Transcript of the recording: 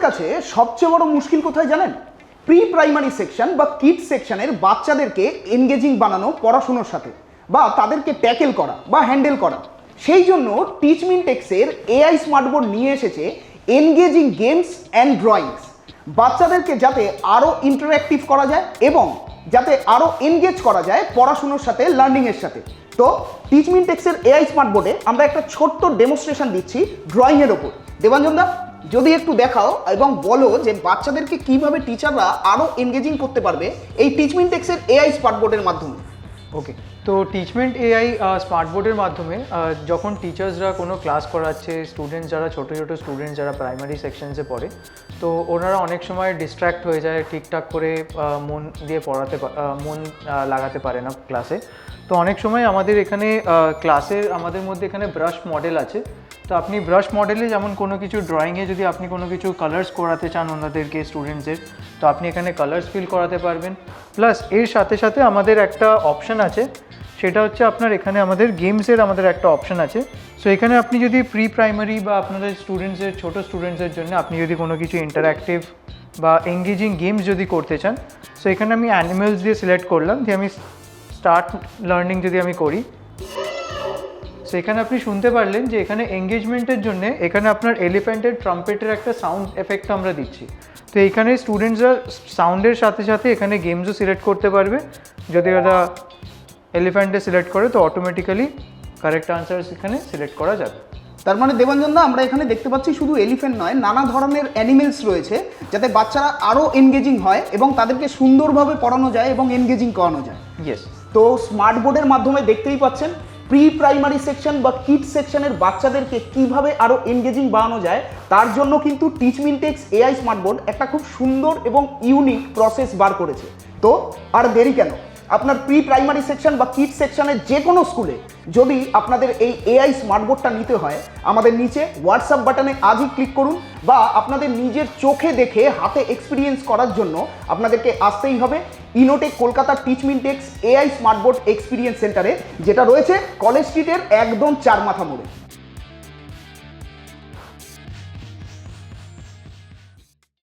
কাছে সবচেয়ে বড় মুশকিল কোথায় জানেন? প্রি প্রাইমারি সেকশন বা কিড সেকশনের বাচ্চাদেরকে এনগেজিং বানানো পড়াশুনোর সাথে, বা তাদেরকে ট্যাকেল করা বা হ্যান্ডেল করা। সেই জন্য টিচমিনটেক্সের এআই স্মার্ট বোর্ড নিয়ে এসেছে এনগেজিং গেমস অ্যান্ড ড্রয়িংস, বাচ্চাদেরকে যাতে আরও ইন্টারঅ্যাক্টিভ করা যায় এবং যাতে আরও এনগেজ করা যায় পড়াশুনোর সাথে, লার্নিংয়ের সাথে। তো টিচমিনটেক্সের এআই স্মার্ট বোর্ডে আমরা একটা ছোট্ট ডেমনস্ট্রেশন দিচ্ছি ড্রয়িংয়ের ওপর। দেবাঞ্জন দা, যদি একটু দেখাও এবং বলো যে বাচ্চাদেরকে কিভাবে টিচাররা আরও এনগেজিং করতে পারবে এই টিচমিনটেক্সের এআই স্মার্ট বোর্ডের মাধ্যমে। ওকে, তো টিচমেন্ট এআই স্মার্ট বোর্ডের মাধ্যমে যখন টিচার্সরা কোনো ক্লাস করাচ্ছে, স্টুডেন্টস যারা ছোটো স্টুডেন্টস যারা প্রাইমারি সেকশনসে পড়ে, তো ওনারা অনেক সময় ডিস্ট্র্যাক্ট হয়ে যায়, ঠিকঠাক করে মন দিয়ে মন লাগাতে পারে না ক্লাসে। তো অনেক সময় আমাদের এখানে আমাদের মধ্যে এখানে ব্রাশ মডেল আছে। তো আপনি ব্রাশ মডেলে যেমন কোনো কিছু ড্রয়িংয়ে যদি আপনি কোনো কিছু কালার্স করাতে চান ওনাদেরকে, স্টুডেন্টসদের, তো আপনি এখানে কালার্স ফিল করাতে পারবেন। প্লাস এর সাথে সাথে আমাদের একটা অপশান আছে, সেটা হচ্ছে আপনার এখানে আমাদের গেমসের একটা অপশান আছে। সো এখানে আপনি যদি প্রি প্রাইমারি বা আপনাদের ছোটো স্টুডেন্টসের জন্য আপনি যদি কোনো কিছু ইন্টারঅ্যাক্টিভ বা এঙ্গেজিং গেমস যদি করতে চান, সো এখানে আমি অ্যানিমেলস দিয়ে সিলেক্ট করলাম, যে আমি স্টার্ট লার্নিং যদি আমি করি, সো এখানে আপনি শুনতে পারলেন যে এখানে এঙ্গেজমেন্টের জন্য এখানে আপনার এলিফ্যান্টের ট্রাম্পেটের একটা সাউন্ড এফেক্ট আমরা দিচ্ছি। তো এখানে স্টুডেন্টসরা সাউন্ডের সাথে সাথে এখানে গেমসও সিলেক্ট করতে পারবে। যদি ওরা এলিফ্যান্টে সিলেক্ট করে তো অটোমেটিক্যালি কারেক্ট আনসার এখানে সিলেক্ট করা যাবে। তার মানে দেবাঞ্জন দা, আমরা এখানে দেখতে পাচ্ছি শুধু এলিফ্যান্ট নয়, নানা ধরনের অ্যানিমেলস রয়েছে, যাতে বাচ্চারা আরও এনগেজিং হয় এবং তাদেরকে সুন্দরভাবে পড়ানো যায় এবং এনগেজিং করানো যায়। ইয়েস। তো স্মার্ট বোর্ডের মাধ্যমে দেখতেই পাচ্ছেন প্রি প্রাইমারি সেকশন বা কিড সেকশনের বাচ্চাদেরকে কিভাবে আরও এনগেজিং বানানো যায়, তার জন্য কিন্তু টিচমিনটেক্স এআই স্মার্ট বোর্ড একটা খুব সুন্দর এবং ইউনিক প্রসেস বার করেছে। তো আর দেরি কেন, আপনার প্রি প্রাইমারি সেকশন বা কিড সেকশনের যে কোনো স্কুলে যদি আপনাদের এই এআই স্মার্ট বোর্ডটা নিতে হয়, আমাদের নিচে হোয়াটসঅ্যাপ বাটনে আজই ক্লিক করুন, বা আপনাদের নিজের চোখে দেখে হাতে এক্সপিরিয়েন্স করার জন্য আপনাদেরকে আসতেই হবে ইনোটেক কলকাতার টিচমিনটেক্স এআই স্মার্ট বোর্ড এক্সপিরিয়েন্স সেন্টারে, যেটা রয়েছে কলেজ স্ট্রিটের একদম 4 মাথা মোড়ে।